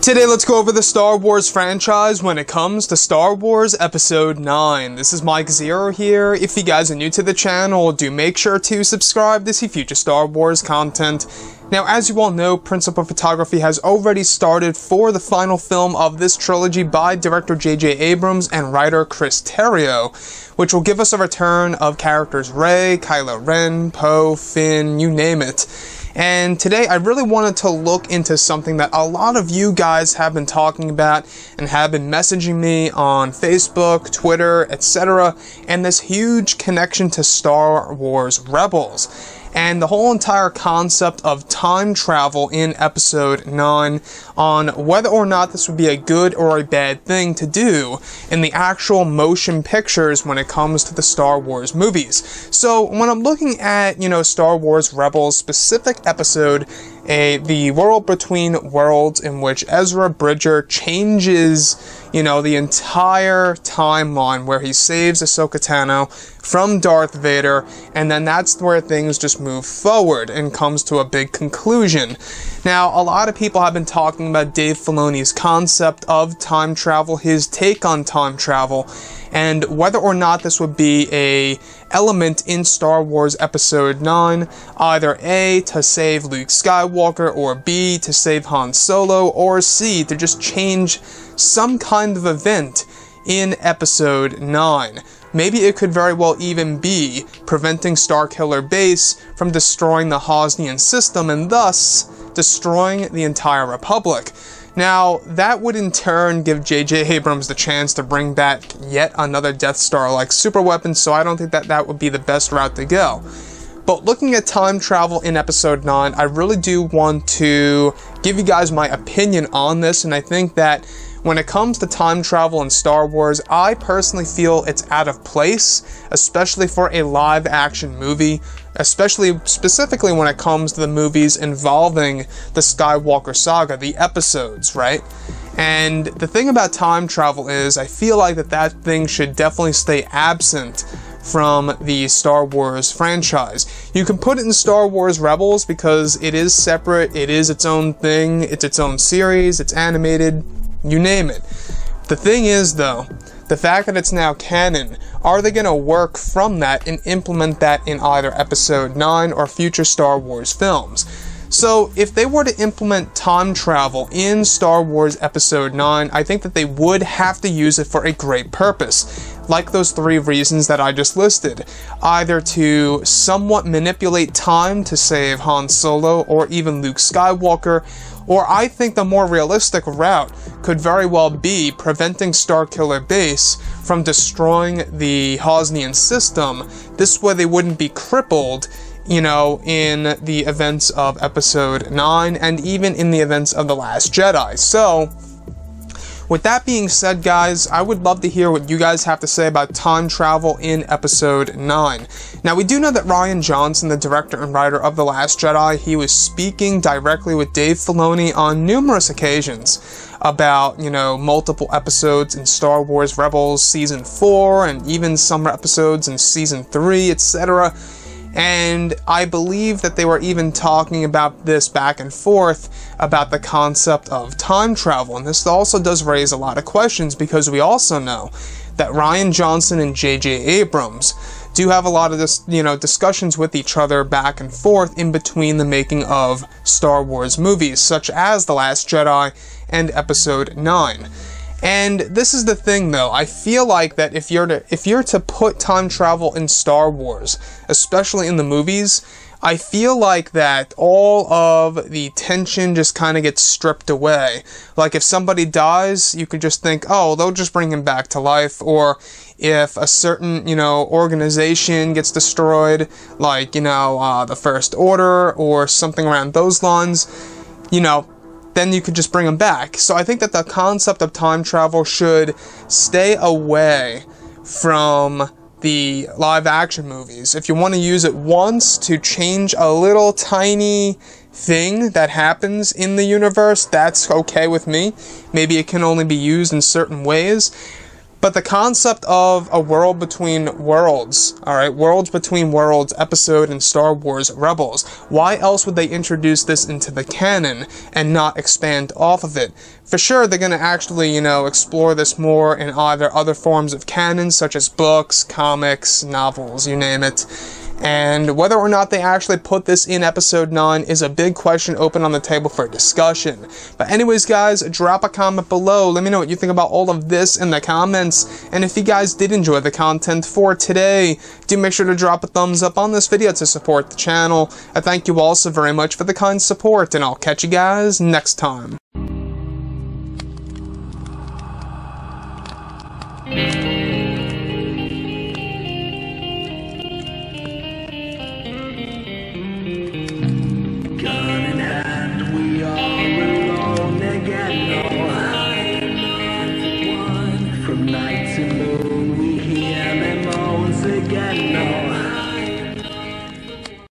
Today, let's go over the Star Wars franchise when it comes to Star Wars Episode 9. This is Mike Zero here. If you guys are new to the channel, do make sure to subscribe to see future Star Wars content. Now, as you all know, principal photography has already started for the final film of this trilogy by director J.J. Abrams and writer Chris Terrio, which will give us a return of characters Rey, Kylo Ren, Poe, Finn, you name it. And today I really wanted to look into something that a lot of you guys have been talking about and have been messaging me on Facebook, Twitter, etc. and this huge connection to Star Wars Rebels. And the whole entire concept of time travel in Episode 9 on whether or not this would be a good or a bad thing to do in the actual motion pictures when it comes to the Star Wars movies. So when I'm looking at, Star Wars Rebels specific episode, the World Between Worlds, in which Ezra Bridger changes, the entire timeline where he saves Ahsoka Tano from Darth Vader, and then that's where things just move forward and comes to a big conclusion. Now, a lot of people have been talking about Dave Filoni's concept of time travel, his take on time travel, and whether or not this would be a element in Star Wars Episode 9, either A, to save Luke Skywalker, or B, to save Han Solo, or C, to just change some kind of event in Episode 9. Maybe it could very well even be preventing Starkiller Base from destroying the Hosnian system and thus destroying the entire Republic. Now, that would in turn give J.J. Abrams the chance to bring back yet another Death Star-like superweapon, so I don't think that would be the best route to go. But looking at time travel in Episode 9, I really do want to give you guys my opinion on this, and I think that when it comes to time travel in Star Wars, I personally feel it's out of place, especially for a live-action movie, specifically when it comes to the movies involving the Skywalker saga, the episodes, right? And the thing about time travel is, I feel like that thing should definitely stay absent from the Star Wars franchise. You can put it in Star Wars Rebels because it is separate, it is its own thing, it's its own series, it's animated, you name it. The thing is, though, the fact that it's now canon, are they going to work from that and implement that in either Episode 9 or future Star Wars films? So, if they were to implement time travel in Star Wars Episode 9, I think that they would have to use it for a great purpose, like those 3 reasons that I just listed. Either to somewhat manipulate time to save Han Solo or even Luke Skywalker, or I think the more realistic route could very well be preventing Starkiller Base from destroying the Hosnian system. This way they wouldn't be crippled, in the events of Episode 9 and even in the events of The Last Jedi. So, with that being said, guys, I would love to hear what you guys have to say about time travel in Episode 9. Now, we do know that Rian Johnson, the director and writer of The Last Jedi, he was speaking directly with Dave Filoni on numerous occasions about, multiple episodes in Star Wars Rebels Season 4 and even some episodes in Season 3, etc. And I believe that they were even talking about this back and forth about the concept of time travel. And this also does raise a lot of questions because we also know that Rian Johnson and J.J. Abrams do have a lot of discussions with each other back and forth in between the making of Star Wars movies, such as The Last Jedi and Episode 9. And this is the thing, though. I feel like that if you're to put time travel in Star Wars, especially in the movies, I feel like that all of the tension just kind of gets stripped away. Like, if somebody dies, you could just think, oh, they'll just bring him back to life. Or if a certain, organization gets destroyed, like, the First Order or something around those lines, then you could just bring them back. So I think that the concept of time travel should stay away from the live-action movies. If you want to use it once to change a little tiny thing that happens in the universe, that's okay with me. Maybe it can only be used in certain ways. But the concept of a world between worlds, alright, worlds between worlds episode in Star Wars Rebels, why else would they introduce this into the canon and not expand off of it? For sure, they're going to actually, explore this more in either other forms of canon, such as books, comics, novels, you name it. And whether or not they actually put this in episode 9 is a big question open on the table for discussion. But anyways, guys, drop a comment below. Let me know what you think about all of this in the comments. And if you guys did enjoy the content for today, do make sure to drop a thumbs up on this video to support the channel. I thank you all so very much for the kind support, and I'll catch you guys next time. Night to moon, we hear them moans again. No.